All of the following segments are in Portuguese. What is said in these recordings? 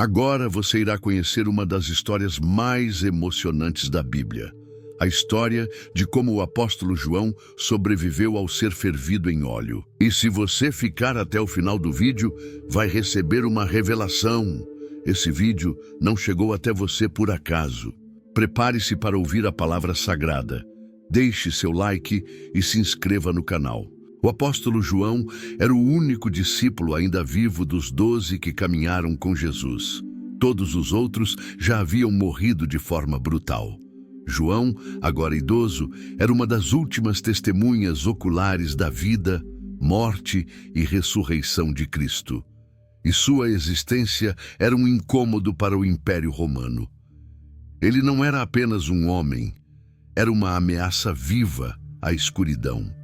Agora você irá conhecer uma das histórias mais emocionantes da Bíblia. A história de como o apóstolo João sobreviveu ao ser fervido em óleo. E se você ficar até o final do vídeo, vai receber uma revelação. Esse vídeo não chegou até você por acaso. Prepare-se para ouvir a palavra sagrada. Deixe seu like e se inscreva no canal. O apóstolo João era o único discípulo ainda vivo dos 12 que caminharam com Jesus. Todos os outros já haviam morrido de forma brutal. João, agora idoso, era uma das últimas testemunhas oculares da vida, morte e ressurreição de Cristo. E sua existência era um incômodo para o Império Romano. Ele não era apenas um homem, era uma ameaça viva à escuridão.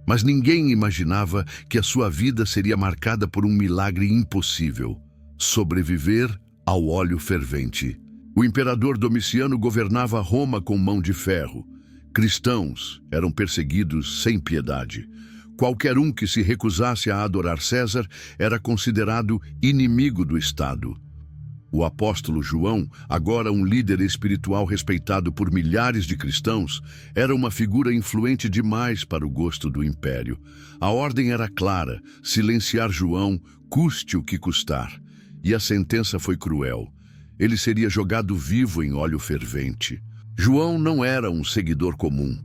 Mas ninguém imaginava que a sua vida seria marcada por um milagre impossível: sobreviver ao óleo fervente. O imperador Domiciano governava Roma com mão de ferro. Cristãos eram perseguidos sem piedade. Qualquer um que se recusasse a adorar César era considerado inimigo do Estado. O apóstolo João, agora um líder espiritual respeitado por milhares de cristãos, era uma figura influente demais para o gosto do império. A ordem era clara: silenciar João, custe o que custar. E a sentença foi cruel. Ele seria jogado vivo em óleo fervente. João não era um seguidor comum.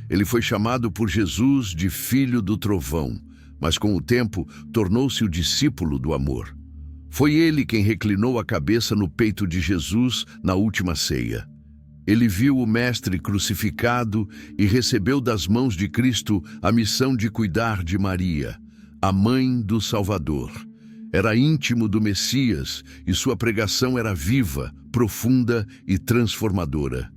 Ele foi chamado por Jesus de Filho do Trovão, mas com o tempo tornou-se o discípulo do amor. Foi ele quem reclinou a cabeça no peito de Jesus na última ceia. Ele viu o Mestre crucificado e recebeu das mãos de Cristo a missão de cuidar de Maria, a mãe do Salvador. Era íntimo do Messias e sua pregação era viva, profunda e transformadora.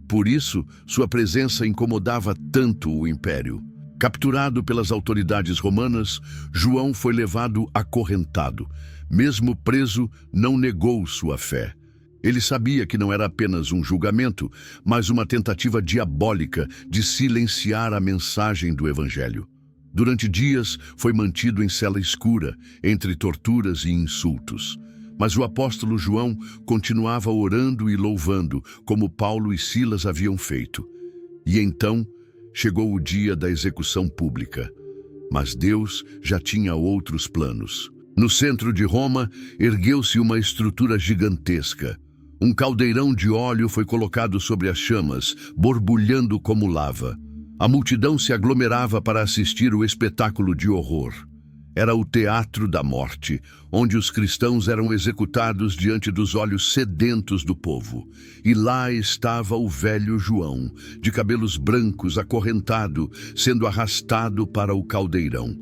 Por isso, sua presença incomodava tanto o império. Capturado pelas autoridades romanas, João foi levado acorrentado. Mesmo preso, não negou sua fé. Ele sabia que não era apenas um julgamento, mas uma tentativa diabólica de silenciar a mensagem do Evangelho. Durante dias, foi mantido em cela escura, entre torturas e insultos. Mas o apóstolo João continuava orando e louvando, como Paulo e Silas haviam feito. E então, chegou o dia da execução pública. Mas Deus já tinha outros planos. No centro de Roma, ergueu-se uma estrutura gigantesca. Um caldeirão de óleo foi colocado sobre as chamas, borbulhando como lava. A multidão se aglomerava para assistir o espetáculo de horror. Era o teatro da morte, onde os cristãos eram executados diante dos olhos sedentos do povo. E lá estava o velho João, de cabelos brancos, acorrentado, sendo arrastado para o caldeirão.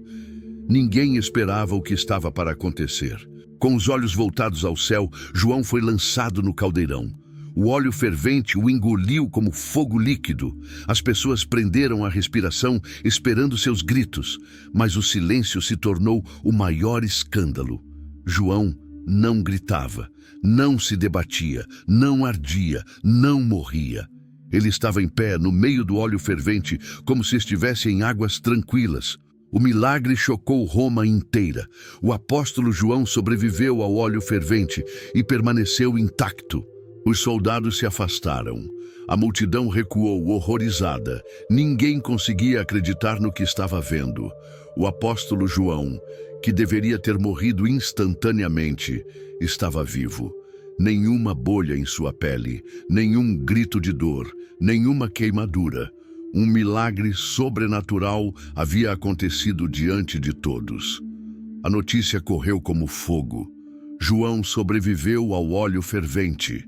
Ninguém esperava o que estava para acontecer. Com os olhos voltados ao céu, João foi lançado no caldeirão. O óleo fervente o engoliu como fogo líquido. As pessoas prenderam a respiração, esperando seus gritos, mas o silêncio se tornou o maior escândalo. João não gritava, não se debatia, não ardia, não morria. Ele estava em pé no meio do óleo fervente, como se estivesse em águas tranquilas. O milagre chocou Roma inteira. O apóstolo João sobreviveu ao óleo fervente e permaneceu intacto. Os soldados se afastaram. A multidão recuou, horrorizada. Ninguém conseguia acreditar no que estava vendo. O apóstolo João, que deveria ter morrido instantaneamente, estava vivo. Nenhuma bolha em sua pele, nenhum grito de dor, nenhuma queimadura. Um milagre sobrenatural havia acontecido diante de todos. A notícia correu como fogo. João sobreviveu ao óleo fervente.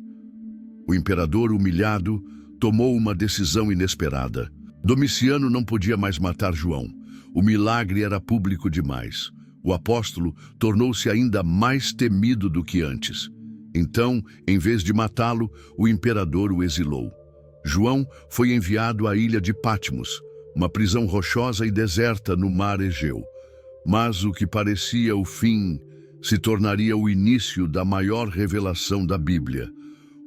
O imperador, humilhado, tomou uma decisão inesperada. Domiciano não podia mais matar João. O milagre era público demais. O apóstolo tornou-se ainda mais temido do que antes. Então, em vez de matá-lo, o imperador o exilou. João foi enviado à ilha de Patmos, uma prisão rochosa e deserta no mar Egeu. Mas o que parecia o fim se tornaria o início da maior revelação da Bíblia.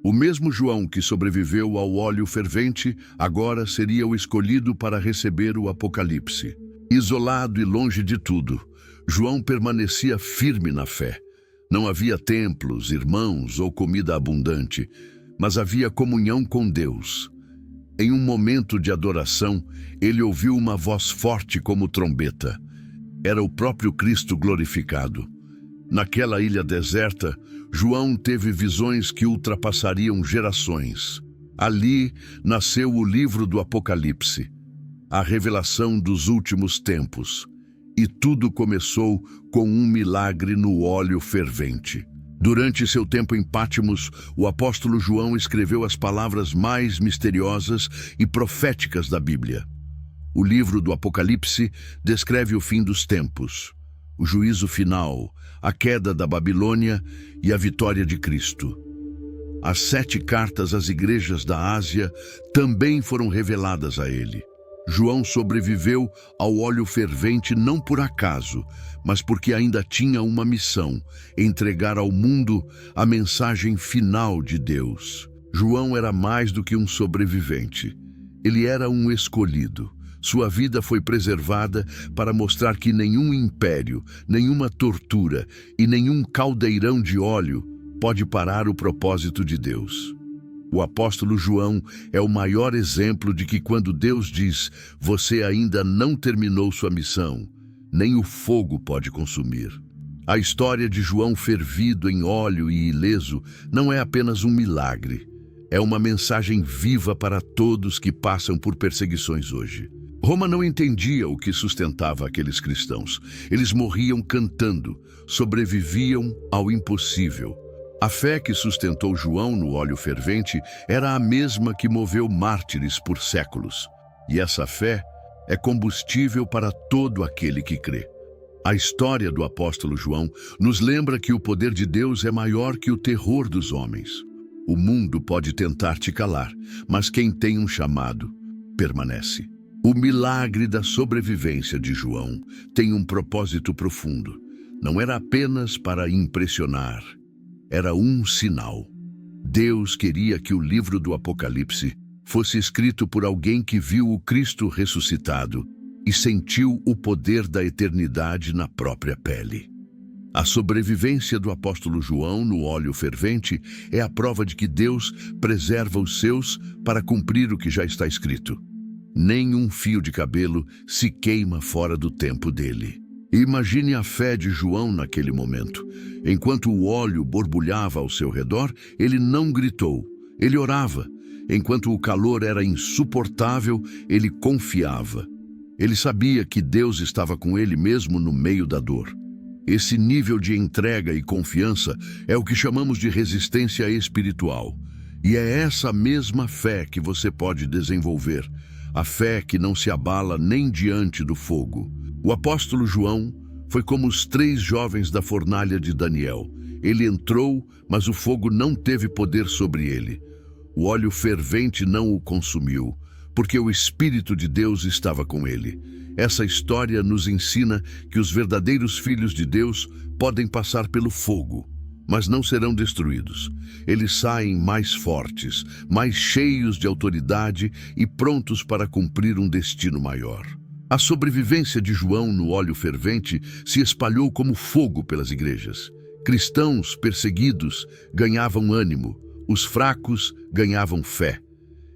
O mesmo João que sobreviveu ao óleo fervente, agora seria o escolhido para receber o Apocalipse. Isolado e longe de tudo, João permanecia firme na fé. Não havia templos, irmãos ou comida abundante, mas havia comunhão com Deus. Em um momento de adoração, ele ouviu uma voz forte como trombeta. Era o próprio Cristo glorificado. Naquela ilha deserta, João teve visões que ultrapassariam gerações. Ali nasceu o livro do Apocalipse, a revelação dos últimos tempos. E tudo começou com um milagre no óleo fervente. Durante seu tempo em Pátimos, o apóstolo João escreveu as palavras mais misteriosas e proféticas da Bíblia. O livro do Apocalipse descreve o fim dos tempos, o juízo final, a queda da Babilônia e a vitória de Cristo. As 7 cartas às igrejas da Ásia também foram reveladas a ele. João sobreviveu ao óleo fervente não por acaso, mas porque ainda tinha uma missão: entregar ao mundo a mensagem final de Deus. João era mais do que um sobrevivente. Ele era um escolhido. Sua vida foi preservada para mostrar que nenhum império, nenhuma tortura e nenhum caldeirão de óleo pode parar o propósito de Deus. O apóstolo João é o maior exemplo de que quando Deus diz: "Você ainda não terminou sua missão", nem o fogo pode consumir. A história de João fervido em óleo e ileso não é apenas um milagre. É uma mensagem viva para todos que passam por perseguições hoje. Roma não entendia o que sustentava aqueles cristãos. Eles morriam cantando, sobreviviam ao impossível. A fé que sustentou João no óleo fervente era a mesma que moveu mártires por séculos. E essa fé é combustível para todo aquele que crê. A história do apóstolo João nos lembra que o poder de Deus é maior que o terror dos homens. O mundo pode tentar te calar, mas quem tem um chamado, permanece. O milagre da sobrevivência de João tem um propósito profundo. Não era apenas para impressionar. Era um sinal. Deus queria que o livro do Apocalipse fosse escrito por alguém que viu o Cristo ressuscitado e sentiu o poder da eternidade na própria pele. A sobrevivência do apóstolo João no óleo fervente é a prova de que Deus preserva os seus para cumprir o que já está escrito. Nenhum fio de cabelo se queima fora do tempo dele. Imagine a fé de João naquele momento. Enquanto o óleo borbulhava ao seu redor, ele não gritou, ele orava. Enquanto o calor era insuportável, ele confiava. Ele sabia que Deus estava com ele mesmo no meio da dor. Esse nível de entrega e confiança é o que chamamos de resistência espiritual. E é essa mesma fé que você pode desenvolver. A fé que não se abala nem diante do fogo. O apóstolo João foi como os 3 jovens da fornalha de Daniel. Ele entrou, mas o fogo não teve poder sobre ele. O óleo fervente não o consumiu, porque o Espírito de Deus estava com ele. Essa história nos ensina que os verdadeiros filhos de Deus podem passar pelo fogo, mas não serão destruídos. Eles saem mais fortes, mais cheios de autoridade e prontos para cumprir um destino maior. A sobrevivência de João no óleo fervente se espalhou como fogo pelas igrejas. Cristãos perseguidos ganhavam ânimo, os fracos ganhavam fé.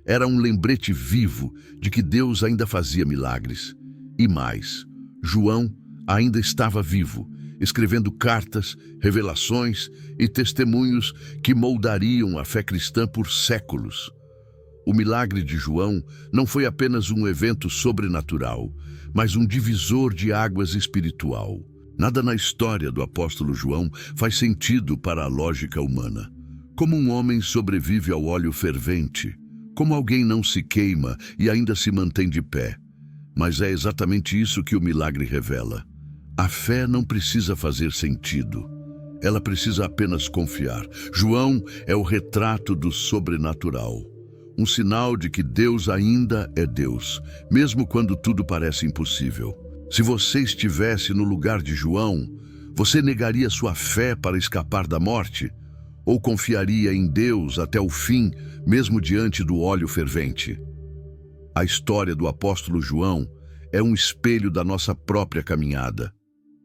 Era um lembrete vivo de que Deus ainda fazia milagres. E mais, João ainda estava vivo, escrevendo cartas, revelações e testemunhos que moldariam a fé cristã por séculos. O milagre de João não foi apenas um evento sobrenatural, mas um divisor de águas espiritual. Nada na história do apóstolo João faz sentido para a lógica humana. Como um homem sobrevive ao óleo fervente? Como alguém não se queima e ainda se mantém de pé? Mas é exatamente isso que o milagre revela. A fé não precisa fazer sentido. Ela precisa apenas confiar. João é o retrato do sobrenatural. Um sinal de que Deus ainda é Deus, mesmo quando tudo parece impossível. Se você estivesse no lugar de João, você negaria sua fé para escapar da morte? Ou confiaria em Deus até o fim, mesmo diante do óleo fervente? A história do apóstolo João é um espelho da nossa própria caminhada.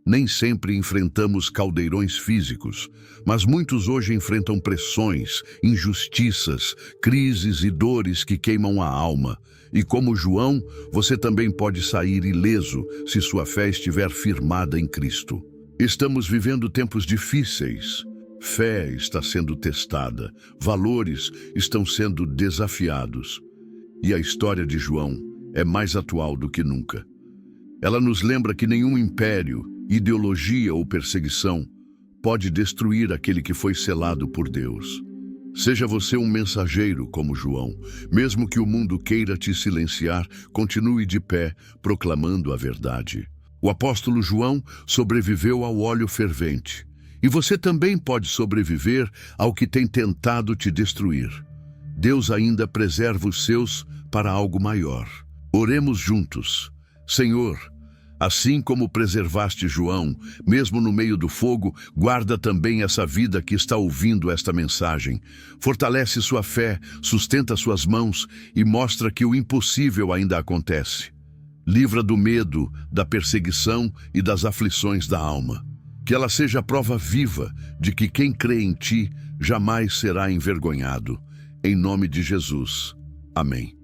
Nem sempre enfrentamos caldeirões físicos, mas muitos hoje enfrentam pressões, injustiças, crises e dores que queimam a alma. E como João, você também pode sair ileso se sua fé estiver firmada em Cristo. Estamos vivendo tempos difíceis. Fé está sendo testada, valores estão sendo desafiados. E a história de João é mais atual do que nunca. Ela nos lembra que nenhum império, ideologia ou perseguição pode destruir aquele que foi selado por Deus. Seja você um mensageiro como João, mesmo que o mundo queira te silenciar, continue de pé, proclamando a verdade. O apóstolo João sobreviveu ao óleo fervente, e você também pode sobreviver ao que tem tentado te destruir. Deus ainda preserva os seus para algo maior. Oremos juntos. Senhor, assim como preservaste João, mesmo no meio do fogo, guarda também essa vida que está ouvindo esta mensagem. Fortalece sua fé, sustenta suas mãos e mostra que o impossível ainda acontece. Livra do medo, da perseguição e das aflições da alma. Que ela seja a prova viva de que quem crê em ti jamais será envergonhado. Em nome de Jesus. Amém.